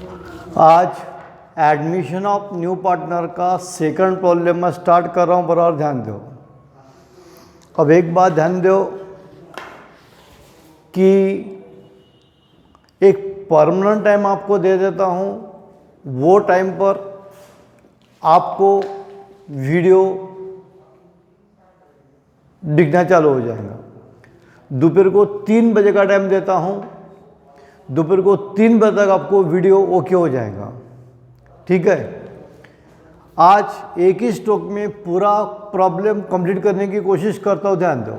आज admission of new partner का second problem मैं स्टार्ट कर रहा हूँ, बराबर ध्यान दो। अब एक बात ध्यान दो कि एक परमानेंट टाइम आपको दे देता हूँ, वो टाइम पर आपको वीडियो दिखना चालू हो जाएगा। दोपहर को 3 बजे का टाइम देता हूँ, दोपहर को 3 बजे तक आपको वीडियो ओके हो जाएगा, ठीक है। आज एक ही स्ट्रोक में पूरा प्रॉब्लम कंप्लीट करने की कोशिश करता हूँ, ध्यान दो।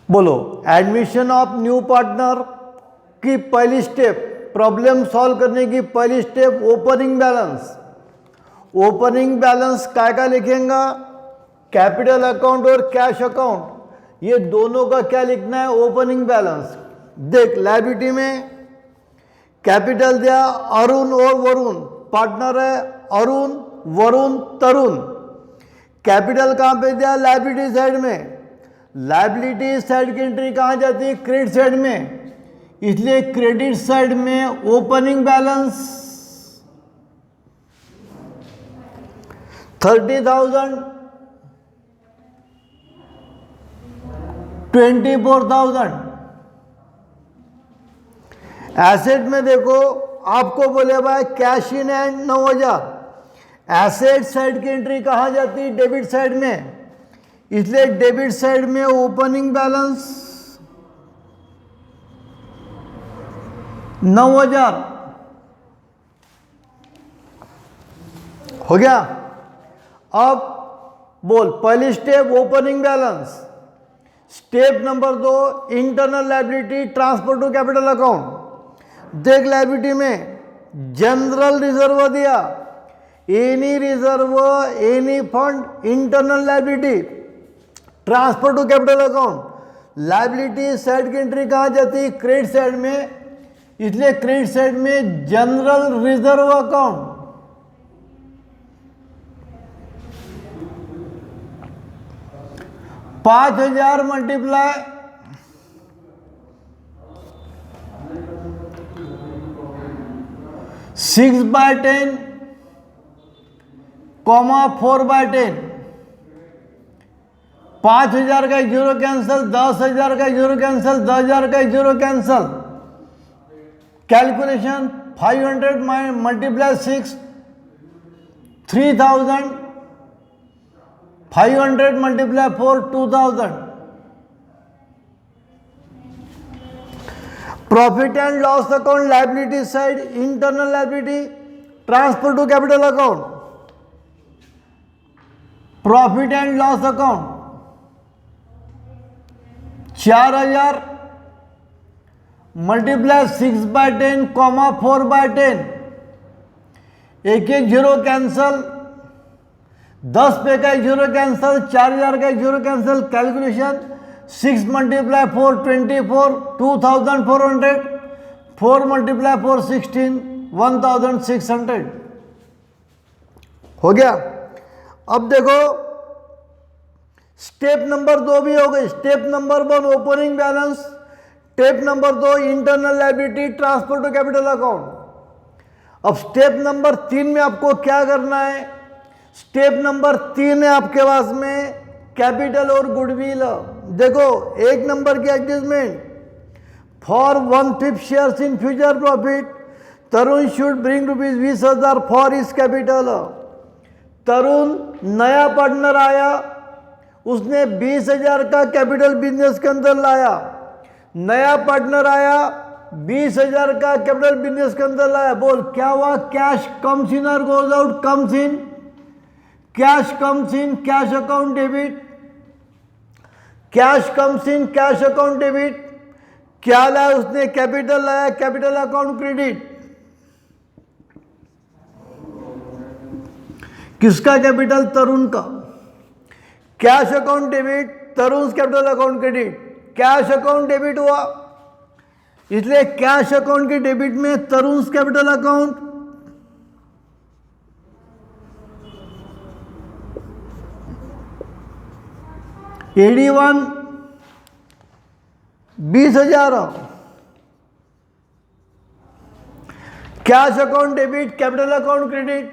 बोलो, एडमिशन ऑफ न्यू पार्टनर की पहली स्टेप, प्रॉब्लम सॉल्व करने की पहली step opening balance. Opening balance क्या लिखेंगे? कैपिटल अकाउंट और कैश अकाउंट, ये दोनों का क्या लिखना है? Opening balance. देख, लायबिलिटी में कैपिटल दिया अरुण और वरुण, पार्टनर है अरुण, वरुण, तरुण। कैपिटल कहां पे दिया? लायबिलिटी साइड में। लायबिलिटी साइड की एंट्री कहां जाती है? क्रेडिट साइड में। इसलिए क्रेडिट साइड में ओपनिंग बैलेंस 30,000, 24,000। एसेट में देखो, आपको बोले भाई cash in hand 9,000। Asset side की एंट्री कहां जाती है? डेबिट साइड में। इसलिए डेबिट साइड में ओपनिंग बैलेंस 9,000 हो गया। अब बोल, पहली step opening balance. Step number 2 internal liability transfer to capital account. देख, लायबिलिटी में जनरल रिजर्व दिया, any reserve, any fund, internal liability transfer to capital account. Liability side की एंट्री कहां जाती है? क्रेडिट साइड में। इसलिए क्रेडिट साइड में जनरल रिजर्व अकाउंट। $5,000 मल्टीप्लाई 6/10, 4/10। 5,000 का 0 कैंसल, 10,000 का 0 कैंसल, 10,000 का 0 cancel. Calculation 500 multiply 6, 3,000। 500 multiply 4, 2,000। Profit and loss account, liability side, internal liability transfer to capital account. Profit and loss account 4,000 multiply 6/10, 4/10। एक 0 cancel, 10 पे का 0 cancel, 4,000 का 0 cancel. Calculation 6 multiply 4, 24, 2,400। 4 multiply 4, 16, 1,600 हो गया। अब देखो, स्टेप नंबर 2 भी हो गई। Step number 1 opening balance, step number 2 internal liability transfer to capital account. अब स्टेप नंबर 3 में आपको क्या करना है? स्टेप नंबर 3 है आपके पास में कैपिटल और गुडविल। देखो, 1 नंबर की adjustment, for 1/5 shares in future profit Tarun should bring ₹20,000 for इस कैपिटल। तरुण नया पार्टनर आया, उसने 20,000 का कैपिटल बिजनेस के अंदर लाया। नया पार्टनर आया, 20,000 का कैपिटल बिजनेस के अंदर लाया। बोल, क्या हुआ? कैश कम्स इन और goes out? Comes in. Cash comes in, cash account debit. Cash comes in, cash account debit. क्या लाया उसने? कैपिटल लाया, कैपिटल अकाउंट क्रेडिट। किसका कैपिटल? तरुण का। Cash account debit, Tarun capital account credit. Cash account debit हुआ, इसलिए cash account के debit में Tarun capital account, AD1 20,000, cash account debit, capital account credit.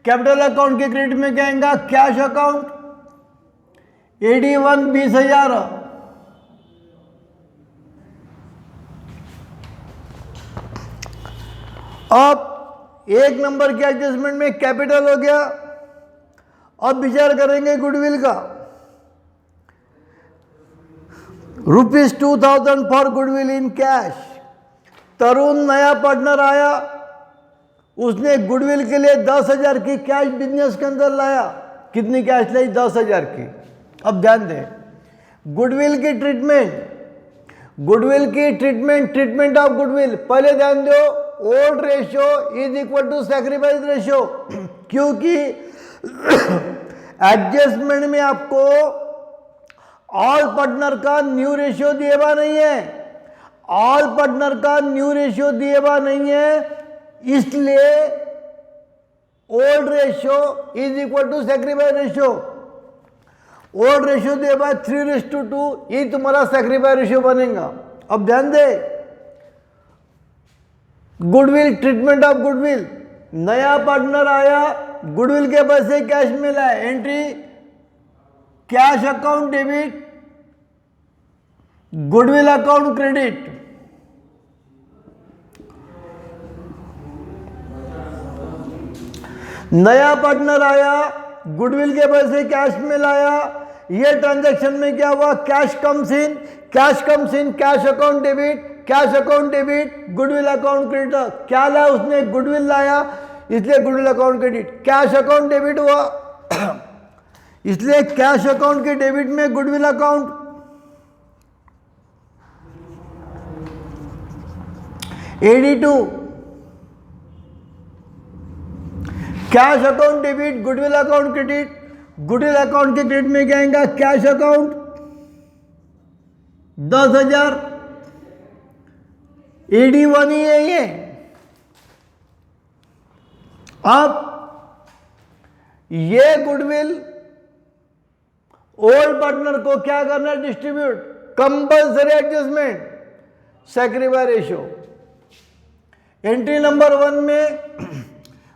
Capital account के क्रेडिट में क्या आएगा? Cash account AD1 20,000। अब एक नंबर के एडजस्टमेंट में कैपिटल हो गया। अब विचार करेंगे गुडविल का। ₹2,000 फॉर गुडविल इन कैश। तरुण नया पार्टनर आया, उसने गुडविल के लिए 10,000 की कैश बिजनेस के अंदर लाया। कितनी कैश लाई? 10,000 की। अब ध्यान दें, गुडविल की ट्रीटमेंट ऑफ गुडविल। पहले ध्यान दो, old ratio is equal to sacrifice ratio, क्योंकि एडजस्टमेंट में आपको ऑल पार्टनर का न्यू रेशियो दिए हुआ नहीं है। ऑल पार्टनर का न्यू रेशियो दिए हुआ नहीं है, इसलिए old ratio is equal to sacrifice ratio. Old ratio दिए हुआ 3:2, ये तुम्हारा सैक्रिफाइस रेशियो बनेगा। अब ध्यान दे, गुडविल, ट्रीटमेंट ऑफ गुडविल। नया पार्टनर आया, गुडविल के पैसे कैश में लाए। Entry cash account debit, goodwill account credit. नया पार्टनर आया, गुडविल के पैसे कैश में लाया। ये ट्रांजैक्शन में क्या हुआ? Cash comes in, cash account debit, goodwill account credit. क्या लाया उसने? गुडविल लाया, इसलिए goodwill account credit. Cash account debit हुआ, इसलिए कैश अकाउंट के डेबिट में goodwill account. AD2 cash account debit, goodwill account credit. Goodwill account के क्रेडिट में क्या आएगा? Cash account 10,000। AD1 ही है ये। अब ये गुडविल ओल्ड पार्टनर को क्या करना? Distribute. Compulsory adjustment, sacrifice ratio. Entry number 1 में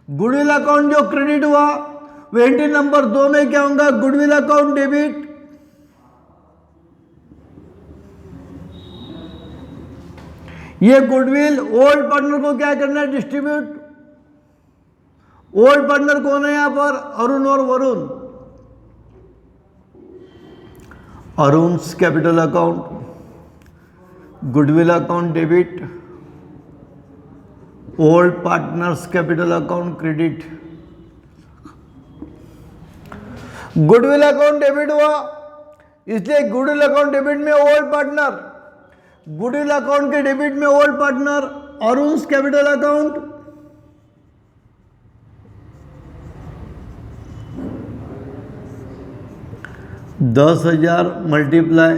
गुडविल अकाउंट जो क्रेडिट हुआ, वो एंट्री नंबर 2 में क्या होगा? Goodwill account debit. ये गुडविल ओल्ड पार्टनर को क्या करना है? डिस्ट्रीब्यूट। ओल्ड पार्टनर कौन है यहां पर? अरुण और Varun. Arun's capital account, goodwill account debit, old partners capital account credit. Goodwill account debit हुआ, इसलिए गुडविल अकाउंट डेबिट में ओल्ड पार्टनर, गुडविल अकाउंट के डेबिट में old partner, Arun's capital account. $10,000 multiply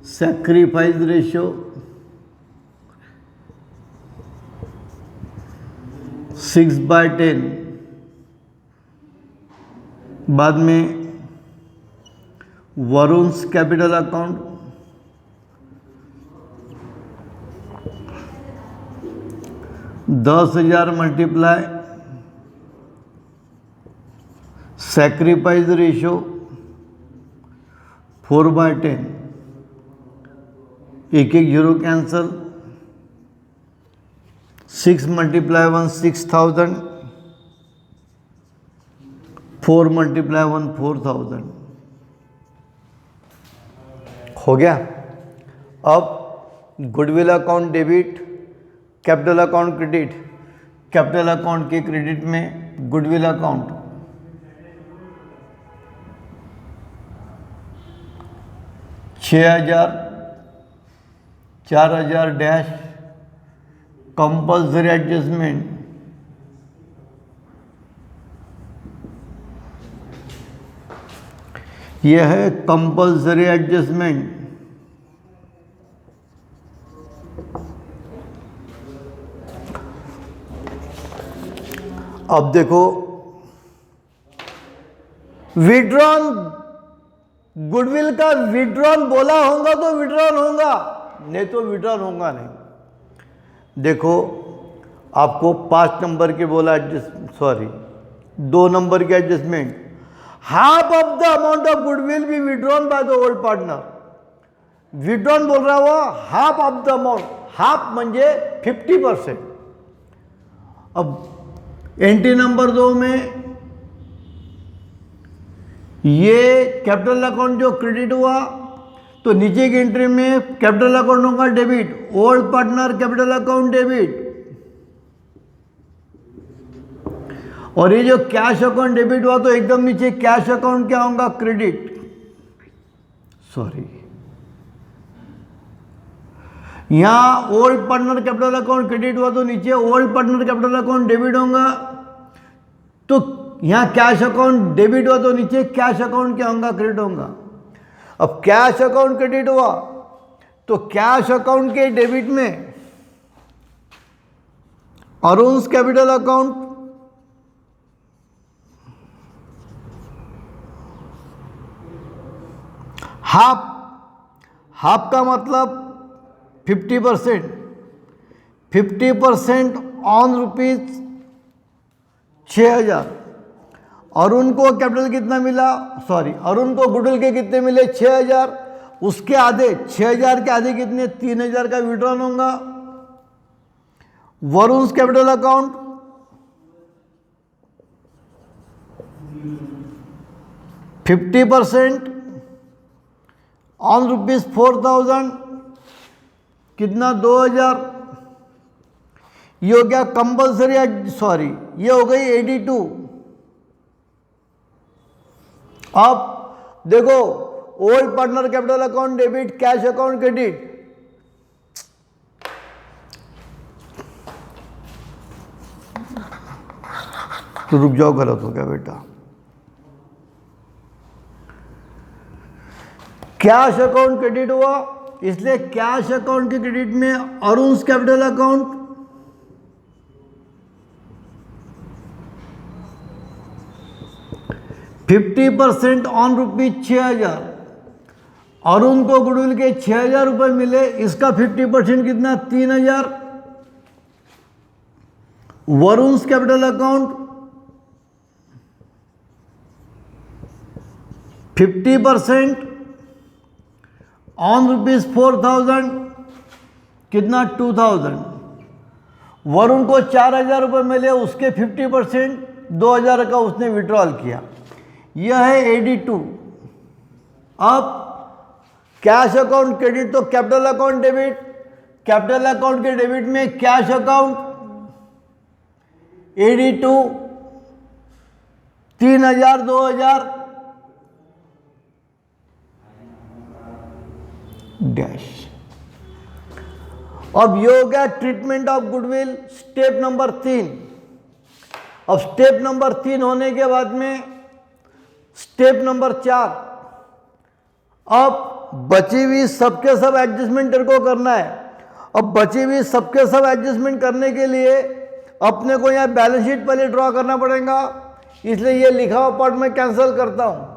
sacrifice ratio 6/10। बाद में Varun's capital account, $10,000 multiply sacrifice ratio 4/10। एक zero cancel. 6 × 1 6,000, 4 × 1 4,000 हो गया। अब goodwill account debit, capital account credit. Capital account के क्रेडिट में goodwill account, 6,000, 4,000 dash compulsory adjustment, यह है कंपल्सरी एडजस्टमेंट। अब देखो, विड्रॉन, गुडविल का विड्रॉन बोला होगा तो विड्रॉन होगा, नहीं तो विड्रॉन होगा नहीं। देखो, आपको 5 नंबर के बोला एडजस्ट, सॉरी 2 नंबर के adjustment. Half of the amount of goodwill be withdrawn by the old partner. Withdrawn बोल रहा हुआ half of the amount, half म्हणजे 50%। अब एंट्री नंबर 2 में ये कैपिटल अकाउंट जो क्रेडिट हुआ तो नीचे की एंट्री में कैपिटल अकाउंट होगा debit, old partner capital account debit, और ये जो कैश अकाउंट डेबिट हुआ तो एकदम नीचे कैश अकाउंट क्या होगा, क्रेडिट, सॉरी यहां old partner capital account credit हुआ तो नीचे old partner capital account debit होगा, तो यहां कैश अकाउंट डेबिट हुआ तो नीचे कैश अकाउंट क्या होगा, क्रेडिट होगा। अब कैश अकाउंट क्रेडिट हुआ तो कैश अकाउंट के डेबिट में अरुण्स कैपिटल अकाउंट, हाफ का मतलब 50%, 50% ऑन ₹6,000। अरुण को कैपिटल कितना मिला, सॉरी अरुण को गुडविल के कितने मिले, 6,000, उसके आधे 6,000 के आधे कितने, 3,000 का विड्रॉन होगा। वरुण्स कैपिटल अकाउंट 50% ऑन ₹4,000 कितना, 2,000। ये हो गया कंपल्सरी, सॉरी ये हो गई 82। अब देखो old partner capital account debit, cash account credit, तो रुक जाओ, गलत हो गया बेटा। कैश अकाउंट क्रेडिट हुआ इसलिए कैश अकाउंट के क्रेडिट में अरुण्स कैपिटल अकाउंट, %50 ऑन ₹6,000। अरुण को गुडविल के 6,000 रुपये मिले, इसका 50% कितना, 3,000। वरुण्स कैपिटल अकाउंट 50% ऑन ₹4,000 कितना, 2,000। वरुण को 4,000 रुपये मिले, उसके 50% 2,000 का उसने विड्रॉल किया, यह है 82। अब कैश अकाउंट क्रेडिट तो capital account debit, capital account के डेबिट में कैश अकाउंट 82, 3,000, 2,000 डैश। अब ये हो गया treatment of goodwill, step number 3। अब स्टेप नंबर 3 होने के बाद में स्टेप नंबर 4। अब बची हुई सबके सब एडजस्टमेंट तेरे को करना है। अब बची हुई सबके सब एडजस्टमेंट करने के लिए अपने को यहाँ बैलेंस शीट पहले ड्रॉ करना पड़ेगा, इसलिए ये लिखा हुआ पार्ट मैं कैंसिल करता हूँ।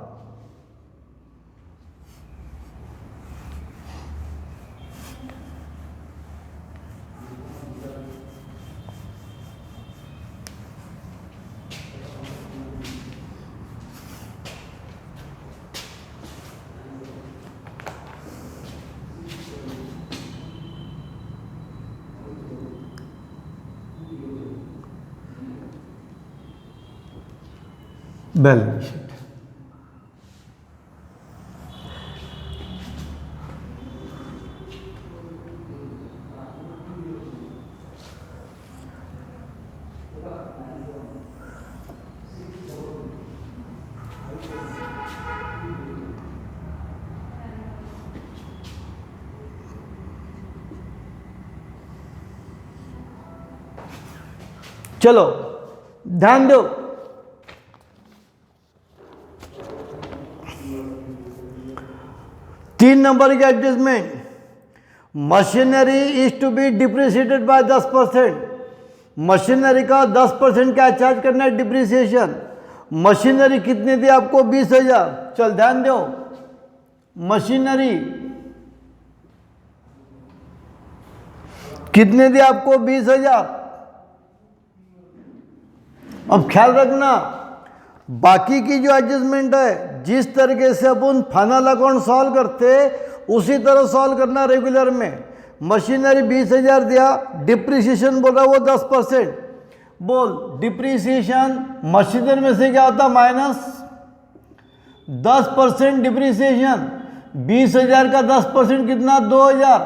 बैलेंस शीट, चलो ध्यान दो। तीन नंबर का adjustment, machinery is to be depreciated by 10%। Machinery का 10% क्या चार्ज करना है, डिप्रिसिएशन। मशीनरी कितने दी आपको, 20,000। चल ध्यान दो, मशीनरी कितने दी आपको, 20,000। अब ख्याल रखना, बाकी की जो एडजस्टमेंट है, जिस तरीके से अपन फाइनल अकाउंट सॉल्व करते उसी तरह सॉल्व करना रेगुलर में। मशीनरी 20,000 दिया, डिप्रिसिएशन बोल रहा वो 10%। बोल डिप्रिसिएशन मशीनरी में से क्या होता, माइनस 10% डिप्रिसिएशन। 20,000 का 10% कितना, 2,000।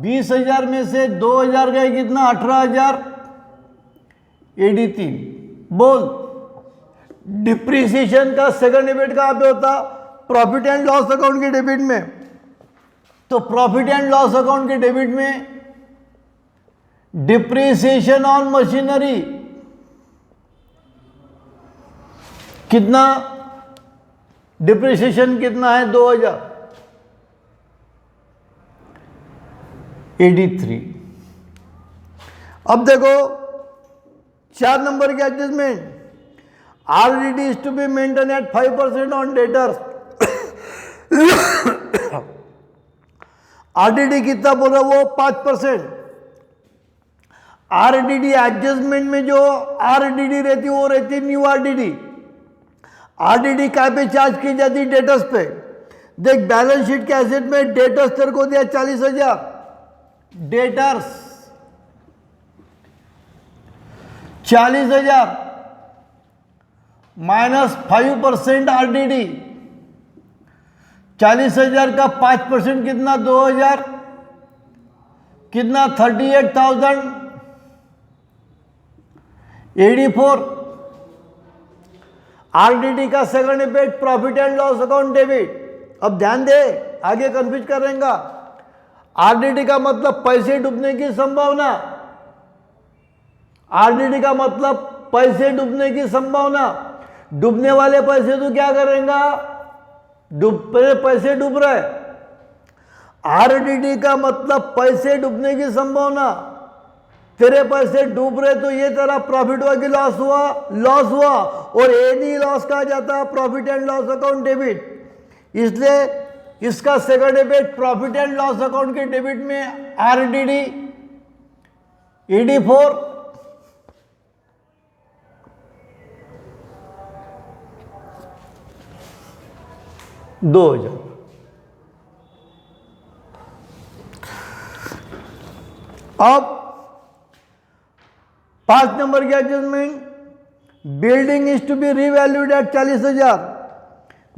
20,000 में से 2,000 गए कितना, 18,083। बोल डिप्रिसिएशन का सेकंड डेबिट कहाँ पे होता, प्रॉफिट एंड लॉस अकाउंट के डेबिट में। तो प्रॉफिट एंड लॉस अकाउंट के डेबिट में डिप्रिसिएशन ऑन मशीनरी कितना, डिप्रिसिएशन कितना है, 2,083। अब देखो 4 नंबर के adjustment, RDD is to be maintained at 5% on debtors। RDD कितना बोल रहा वो 5%। RDD एडजस्टमेंट में जो RDD रहती वो रहती न्यू RDD। RDD क्या पे चार्ज की जाती, डेटर्स पे। देख बैलेंस शीट के एसेट में डेटर्स तेरे को दिया 40,000, डेटर्स 40,000 माइनस 5% RDD। 40,000 का 5% कितना, 2,000 कितना, 38,084। RDD का second effect profit and loss account debit. अब ध्यान दे, आगे कंफ्यूज करेंगे। RDD का मतलब पैसे डूबने की संभावना, RDD का मतलब पैसे डूबने की संभावना। डूबने वाले पैसे तो क्या करेंगे, पैसे डूब रहे। RDD का मतलब पैसे डूबने की संभावना। तेरे पैसे डूब रहे तो ये तेरा प्रॉफिट हुआ कि लॉस हुआ, लॉस हुआ। और एनी लॉस कहा जाता है profit and loss account debit. इसलिए इसका second debit profit and loss account के डेबिट में RDD ED4 2,000। अब 5 नंबर की adjustment, building is to be revalued at 40,000।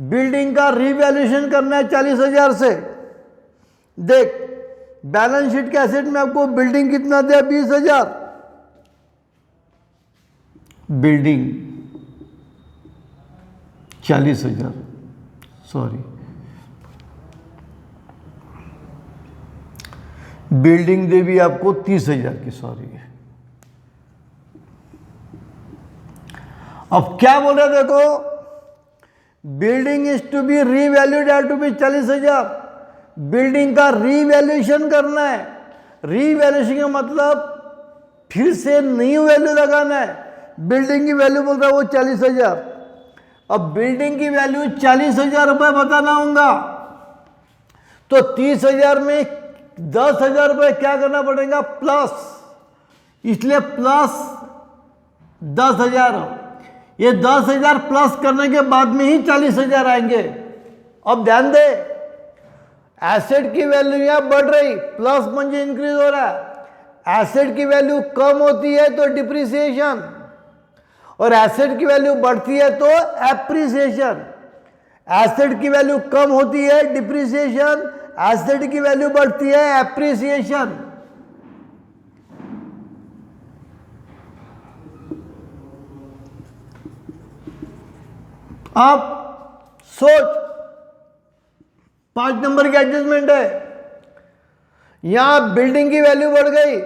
Building का रीवैल्यूएशन करना है 40,000 से। देख बैलेंस शीट के एसेट में आपको बिल्डिंग कितना दिया, 20,000। बिल्डिंग 40,000, सॉरी बिल्डिंग दे भी आपको 30,000 की, सॉरी। अब क्या बोल रहे, देखो building is to be revalued at to be 40,000। Building का रीवैल्यूएशन करना है। रीवैल्यूएशन का मतलब फिर से न्यू वैल्यू लगाना है। बिल्डिंग की वैल्यू बोल रहा है वो 40,000। अब बिल्डिंग की वैल्यू 40,000 रुपये बताना होगा, तो 30,000 में 10,000 रुपये क्या करना पड़ेगा, प्लस। इसलिए प्लस 10,000। ये 10,000 प्लस करने के बाद में ही 40,000 आएंगे। अब ध्यान दे, एसेट की वैल्यू यहां बढ़ रही, प्लस म्हणजे इंक्रीज हो रहा है। एसेट की वैल्यू कम होती है तो डिप्रिसिएशन, और एसेट की वैल्यू बढ़ती है तो एप्रिसिएशन। एसेट की वैल्यू कम होती है डिप्रिसिएशन, एसेट की वैल्यू बढ़ती है एप्रिसिएशन। आप सोच, 5 नंबर की एडजस्टमेंट है। यहां बिल्डिंग की वैल्यू बढ़ गई,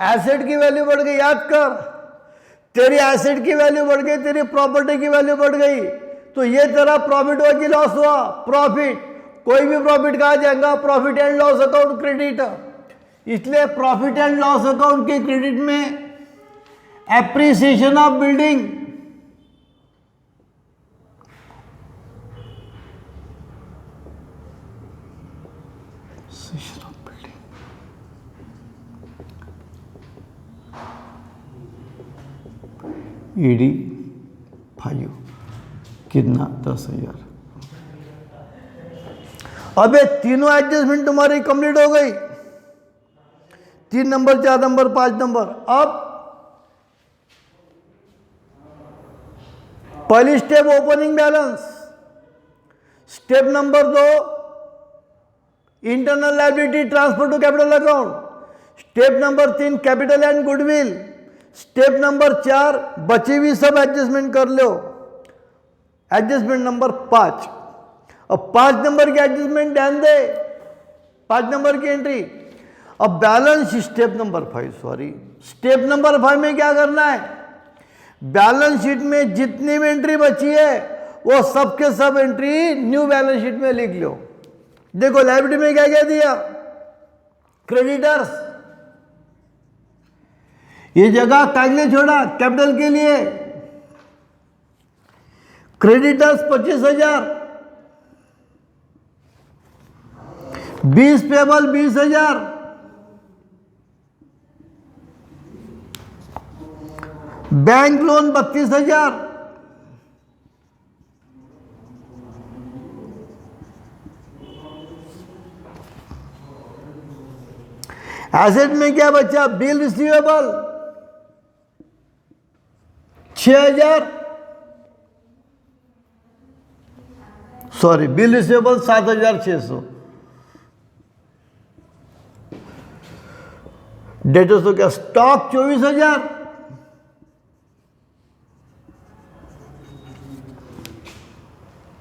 एसेट की वैल्यू बढ़ गई। याद कर, तेरी एसेट की वैल्यू बढ़ गई, तेरी प्रॉपर्टी की वैल्यू बढ़ गई, तो ये तेरा प्रॉफिट हुआ कि लॉस हुआ, प्रॉफिट। कोई भी प्रॉफिट कहा जाएगा, profit and loss account credit. इसलिए प्रॉफिट एंड लॉस अकाउंट के क्रेडिट में एप्रिसिएशन ऑफ बिल्डिंग, ED 5 कितना 10,000। अब ये तीनों एडजस्टमेंट तुम्हारी कंप्लीट हो गई, 3 नंबर 4 नंबर 5 नंबर। अब पहली step opening balance, step number 2 internal liability transfer to capital account, step number 3 capital and goodwill, step number 4 बची हुई सब एडजस्टमेंट कर लो। एडजस्टमेंट नंबर 5, अब 5 नंबर की एडजस्टमेंट ध्यान दे, 5 नंबर की एंट्री। अब balance step number 5, sorry step number 5 में क्या करना है, बैलेंस शीट में जितनी भी एंट्री बची है वो सब के सब एंट्री न्यू बैलेंस शीट में लिख लो। देखो लायबिलिटी में क्या क्या दिया, क्रेडिटर्स, ये जगह कागले छोड़ा कैपिटल के लिए, creditors 25,000, 20 payable 20,000, bank loan 32,000, asset में क्या बचा, bill receivable 6,000, sorry bill receivable 7,600, debtors तो क्या, स्टॉक 24,000,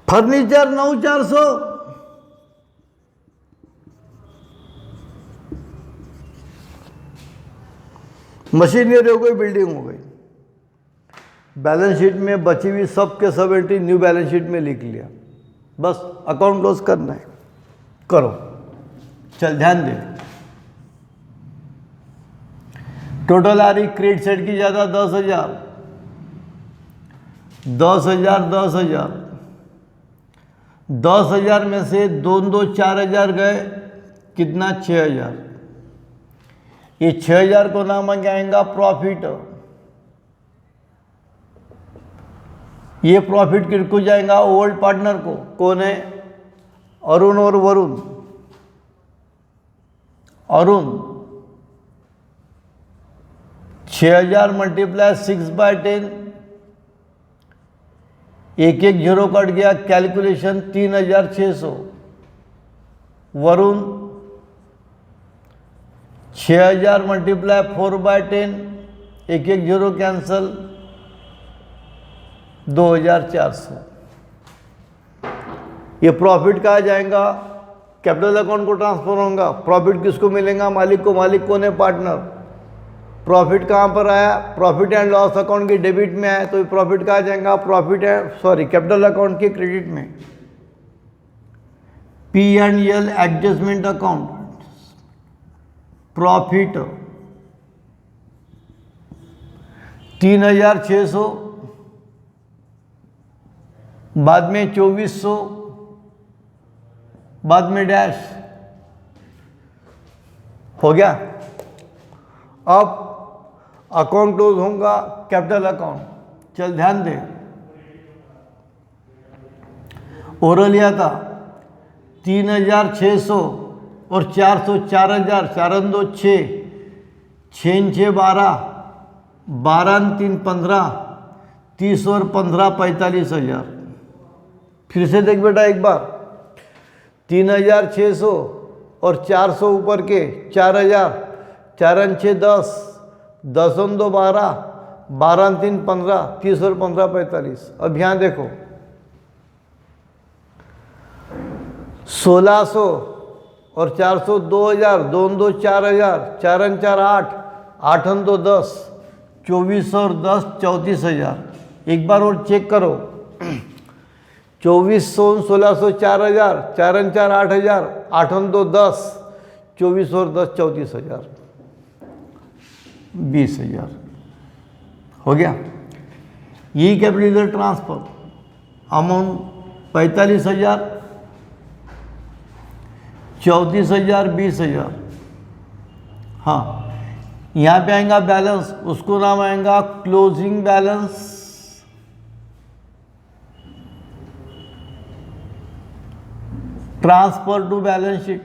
फर्नीचर 9,400, मशीनरी हो गई, बिल्डिंग हो गई। बैलेंस शीट में बची हुई सब के सब एंट्री न्यू बैलेंस शीट में लिख लिया, बस अकाउंट क्लोज करना है, करो। चल ध्यान दे, टोटल आ रही क्रेडिट साइड की ज्यादा 10,000, 10,000, 10,000, 10,000 में से 2 4,000 गए, कितना 6,000। ये 6,000 को नाम क्या आएगा, प्रॉफिट। ये प्रॉफिट किसको जाएगा, ओल्ड पार्टनर को, कौन है, अरुण और वरुण। अरुण 6,000 मल्टीप्लाई 6/10, एक एक जीरो कट गया, कैलकुलेशन 3,600। वरुण 6,000 मल्टीप्लाई 4/10, एक एक जीरो कैंसल, 2,400। ये प्रॉफिट कहाँ जाएगा, कैपिटल अकाउंट को ट्रांसफर होगा। प्रॉफिट किसको मिलेगा, मालिक को। मालिक कौन है, पार्टनर। प्रॉफिट कहाँ पर आया, प्रॉफिट एंड लॉस अकाउंट की डेबिट में आया, तो प्रॉफिट कहाँ जाएगा, प्रॉफिट है सॉरी कैपिटल अकाउंट के क्रेडिट में। P&L एडजस्टमेंट अकाउंट, प्रॉफिट 3,600, बाद में 2,400, बाद में डैश हो गया। अब अकाउंट क्लोज होगा, कैपिटल अकाउंट। चल ध्यान दे, ओरल लिया था 3,600 और 400, 4,000, 4 2 6, 6 6 12, 12 3 15, 30 और 15 45,000। फिर से देख बेटा एक बार, 3,600 और 400 ऊपर के 4,000, 4 6 10, 10 2 12, 12 3 15, 30 और 15 45। अब यहाँ देखो 1,600 और 400 2,000, 2 2 4,000, 4 4 8, 8 2 10, 24 और 10 34,000। एक बार और चेक करो, 2400, 1,600, 4,000, 4 4 8,000, 8 2 10, 24 और 10 34,000, 20,000 हो गया। यही कैपिटल ट्रांसफर अमाउंट 45,000, 34,000, 20,000। हाँ, यहाँ पे आएगा बैलेंस, उसको नाम आएगा closing balance. Transfer to balance sheet.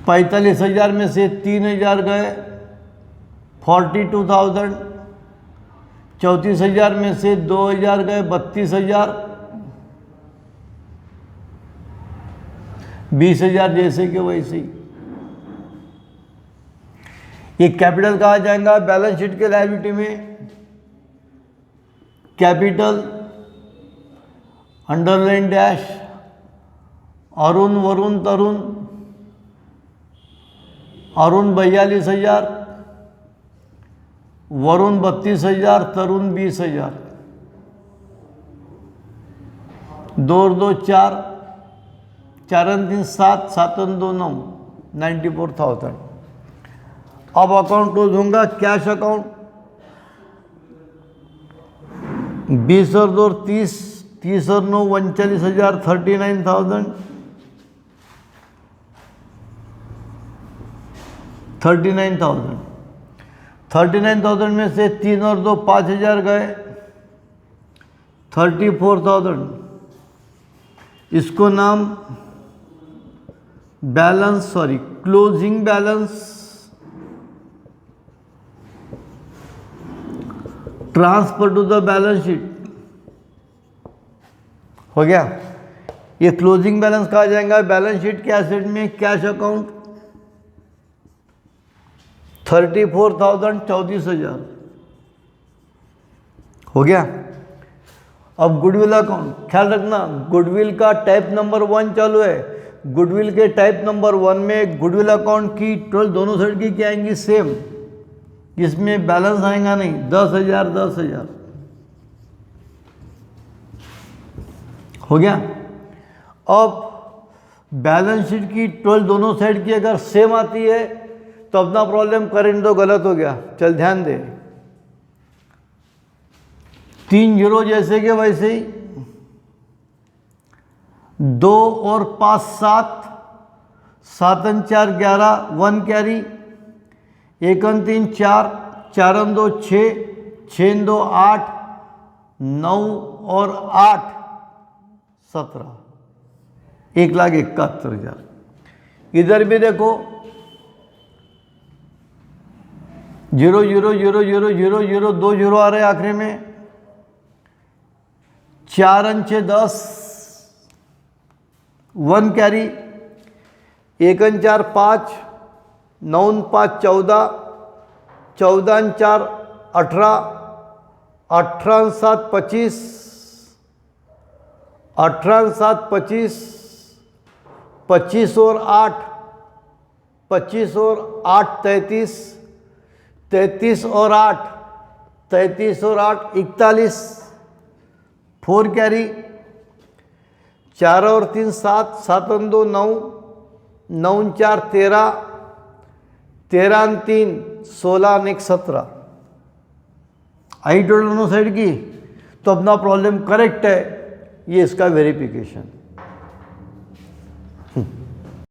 45,000 में से 3,000 गए, 42,000। 34,000 में से 2,000 गए, 32,000। 20,000 जैसे कि वैसे ही। ये कैपिटल कहा जाएगा बैलेंस शीट के लायबिलिटी में। Capital underline dash Arun Varun Tarun. Arun 42,000, Varun 32,000, Tarun 20,000। 2 और 2 4, 4 और 3 7, 7 और 2 9, 94,000। अब अकाउंट क्लोज होगा कैश अकाउंट। 20 और 2 30, 30 और 9 39,000, 39,000। 39,000 में से 3 और 2 5,000 गए, 34,000। इसको नाम balance closing balance. Transfer to the balance sheet हो गया। ये क्लोजिंग बैलेंस कहा जाएगा बैलेंस शीट के एसेट में। कैश अकाउंट 34,000, 34,000 हो गया। अब गुडविल अकाउंट, ख्याल रखना गुडविल का टाइप नंबर 1 चालू है। गुडविल के टाइप नंबर 1 में गुडविल अकाउंट की टोटल दोनों साइड की क्या आएंगी सेम, इसमें बैलेंस आएगा नहीं। 10,000 10,000 हो गया। अब बैलेंस शीट की टोटल दोनों साइड की अगर सेम आती है तो अपना प्रॉब्लम करेंट तो गलत हो गया। चल ध्यान दे, 3 जीरो जैसे कि वैसे ही। 2 और 5 7, 7 और 4 11, 1 कैरी। 1 और 3 4, 4 और 2 6, 6 और 2 8, 9 और 8 17, 1,71,000। इधर भी देखो 0 0 0 0 0 0, 2 जीरो आ रहे हैं आखिरी में। 4 और 6 10, 1 कैरी। 1 और 4 5, 9 और 5 14, 14 और 4 18, 18 और 7 25, 18 और 7 25, 25 और 8, 25 और 8 33, 33 और 8, 33 और 8 41, 4 कैरी। 4 और 3 7, 7 और 2 9, 9 और 4 13, 13 और 3 16 और 1 17। आई टोटल दोनों साइड की, तो अपना प्रॉब्लम करेक्ट है। ये इसका वेरिफिकेशन।